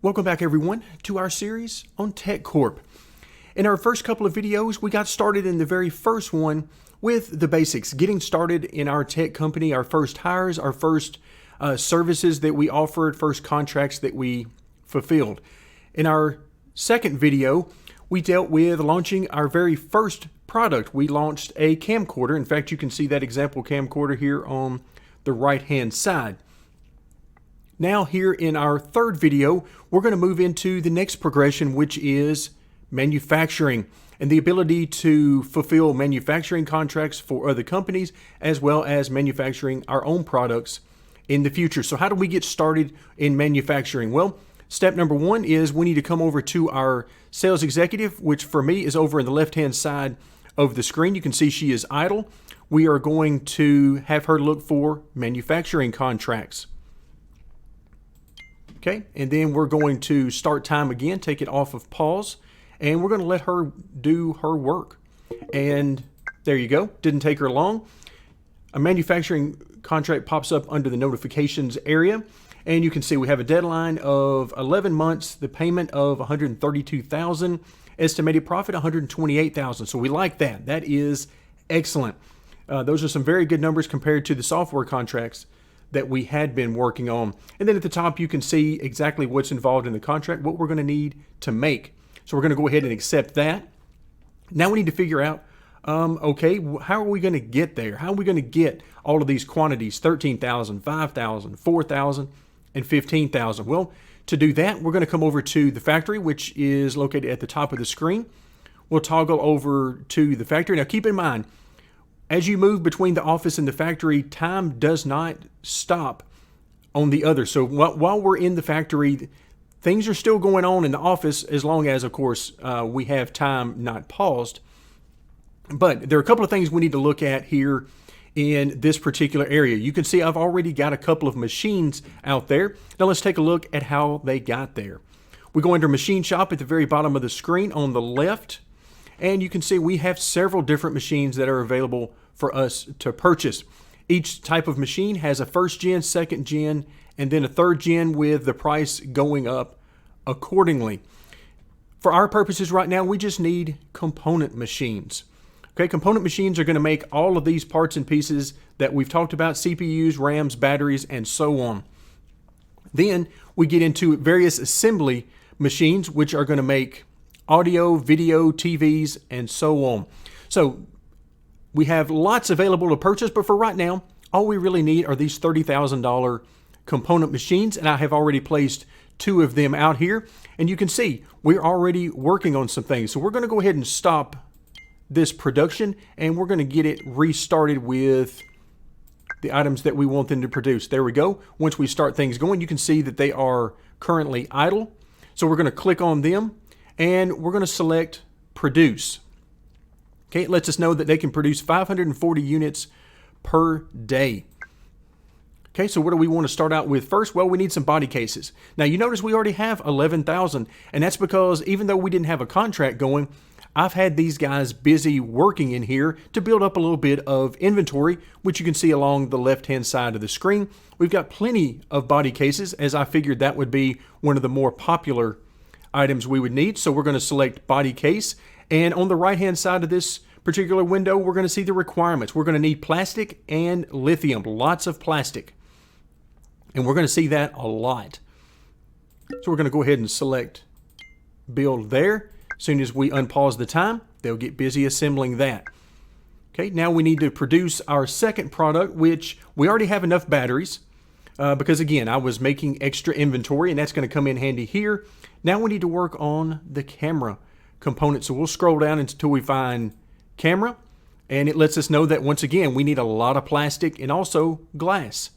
Welcome back everyone to our series on Tech Corp. In our first couple of videos, we got started in the very first one with the basics, getting started in our tech company, our first hires, our first services that we offered, first contracts that we fulfilled. In our second video, we dealt with launching our very first product. We launched a camcorder. In fact, you can see that example camcorder here on the right-hand side. Now here in our third video, we're going to move into the next progression, which is manufacturing and the ability to fulfill manufacturing contracts for other companies, as well as manufacturing our own products in the future. So how do we get started in manufacturing? Well, step number one is we need to come over to our sales executive, which for me is over in the left-hand side of the screen. You can see she is idle. We are going to have her look for manufacturing contracts. Okay, and then we're going to start time again, take it off of pause, and we're going to let her do her work. And there you go. Didn't take her long. A manufacturing contract pops up under the notifications area, and you can see we have a deadline of 11 months, the payment of $132,000, estimated profit $128,000. So we like that. That is excellent. Those are some very good numbers compared to the software contracts that we had been working on. And then at the top, you can see exactly what's involved in the contract, what we're going to need to make. So we're going to go ahead and accept that. Now we need to figure out, okay, how are we going to get there? How are we going to get all of these quantities, 13,000, 5,000, 4,000, and 15,000? Well, to do that, we're going to come over to the factory, which is located at the top of the screen. We'll toggle over to the factory. Now keep in mind, as you move between the office and the factory, time does not stop on the other. So while we're in the factory, things are still going on in the office as long as, of course, we have time not paused. But there are a couple of things we need to look at here in this particular area. You can see I've already got a couple of machines out there. Now let's take a look at how they got there. We go under Machine Shop at the very bottom of the screen on the left, and you can see we have several different machines that are available for us to purchase. Each type of machine has a first gen, second gen, and then a third gen with the price going up accordingly. For our purposes right now, we just need component machines. Okay, component machines are going to make all of these parts and pieces that we've talked about, CPUs, RAMs, batteries, and so on. Then we get into various assembly machines, which are going to make audio, video, TVs, and so on. So we have lots available to purchase, but for right now, all we really need are these $30,000 component machines, and I have already placed two of them out here. And you can see we're already working on some things. So we're going to go ahead and stop this production, and we're going to get it restarted with the items that we want them to produce. There we go. Once we start things going, you can see that they are currently idle. So we're going to click on them, and we're going to select Produce. Okay, it lets us know that they can produce 540 units per day. Okay, so what do we want to start out with first? Well, we need some body cases. Now, you notice we already have 11,000, and that's because even though we didn't have a contract going, I've had these guys busy working in here to build up a little bit of inventory, which you can see along the left-hand side of the screen. We've got plenty of body cases, as I figured that would be one of the more popular items we would need. So we're going to select body case. And on the right-hand side of this particular window, we're going to see the requirements. We're going to need plastic and lithium, lots of plastic. And we're going to see that a lot. So we're going to go ahead and select build there. As soon as we unpause the time, they'll get busy assembling that. Okay, now we need to produce our second product, which we already have enough batteries because again, I was making extra inventory, and that's going to come in handy here. Now we need to work on the camera component. So we'll scroll down until we find camera, and it lets us know that once again, we need a lot of plastic and also glass.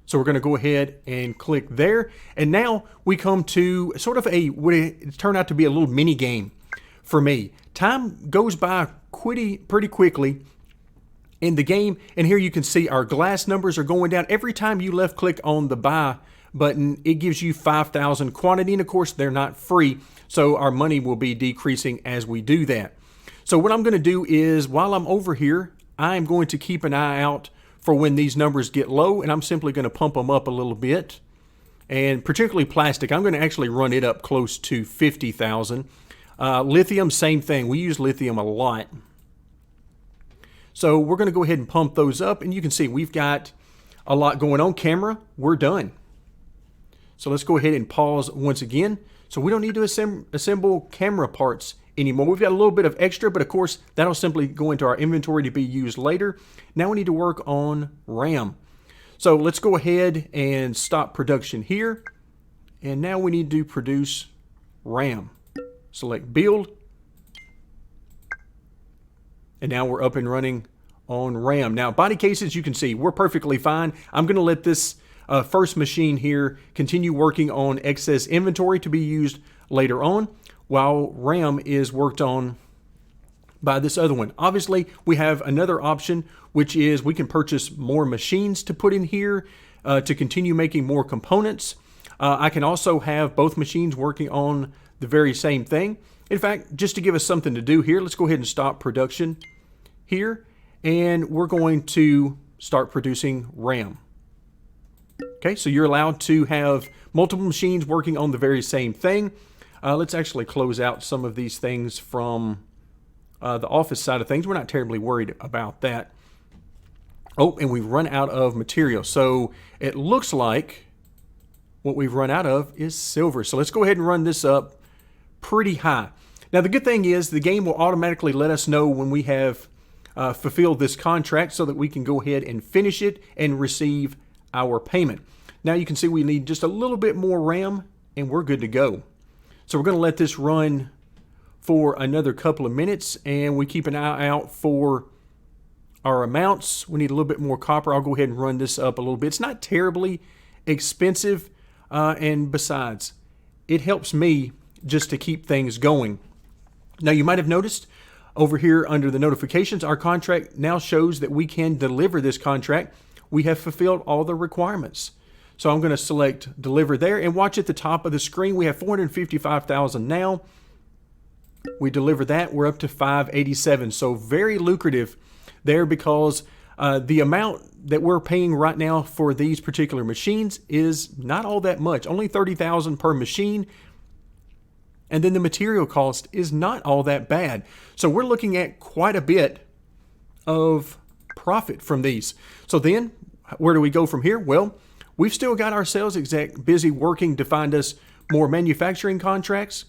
So we're going to go ahead and click there. And now we come to sort of what it turned out to be a little mini game for me. Time goes by pretty quickly in the game. And here you can see our glass numbers are going down. Every time you left click on the buy button, it gives you 5,000 quantity. And of course, they're not free. So our money will be decreasing as we do that. So what I'm going to do is while I'm over here, I'm going to keep an eye out for when these numbers get low, and I'm simply going to pump them up a little bit. and particularly plastic. I'm going to actually run it up close to 50,000. Lithium, same thing. We use lithium a lot. So we're going to go ahead and pump those up, and you can see we've got a lot going on. Camera, we're done. So let's go ahead and pause once again. So we don't need to assemble camera parts anymore. We've got a little bit of extra, but of course that'll simply go into our inventory to be used later. Now we need to work on RAM. So let's go ahead and stop production here. And now we need to produce RAM. Select build. And now we're up and running on RAM. Now body cases, you can see we're perfectly fine. I'm going to let this first machine here continue working on excess inventory to be used later on, while RAM is worked on by this other one. Obviously, we have another option, which is we can purchase more machines to put in here to continue making more components. I can also have both machines working on the very same thing. In fact, just to give us something to do here, let's go ahead and stop production here, and we're going to start producing RAM. Okay, so you're allowed to have multiple machines working on the very same thing. Let's actually close out some of these things from the office side of things. We're not terribly worried about that. Oh, and we've run out of material. So it looks like what we've run out of is silver. So let's go ahead and run this up pretty high. Now, the good thing is the game will automatically let us know when we have fulfilled this contract so that we can go ahead and finish it and receive our payment. Now you can see we need just a little bit more RAM and we're good to go. So we're going to let this run for another couple of minutes, and we keep an eye out for our amounts. We need a little bit more copper. I'll go ahead and run this up a little bit. It's not terribly expensive, and besides, it helps me just to keep things going. Now you might have noticed over here under the notifications, our contract now shows that we can deliver this contract. We have fulfilled all the requirements. So I'm going to select deliver there, and watch at the top of the screen. We have 455,000 now. We deliver that. We're up to 587. So very lucrative there, because the amount that we're paying right now for these particular machines is not all that much, only 30,000 per machine. And then the material cost is not all that bad. So we're looking at quite a bit of profit from these. So then where do we go from here? Well, we've still got our sales exec busy working to find us more manufacturing contracts.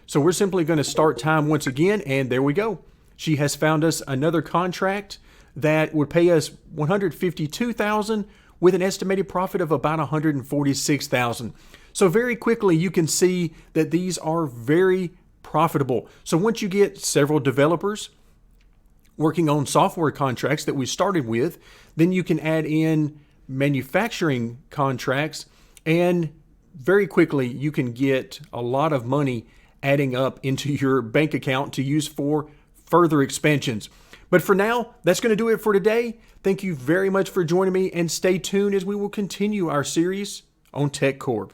So we're simply going to start time once again, and there we go. She has found us another contract that would pay us $152,000 with an estimated profit of about $146,000. So very quickly you can see that these are very profitable. So once you get several developers working on software contracts that we started with, then you can add in manufacturing contracts, and very quickly you can get a lot of money adding up into your bank account to use for further expansions. But for now, that's going to do it for today. Thank you very much for joining me, and stay tuned as we will continue our series on Tech Corp.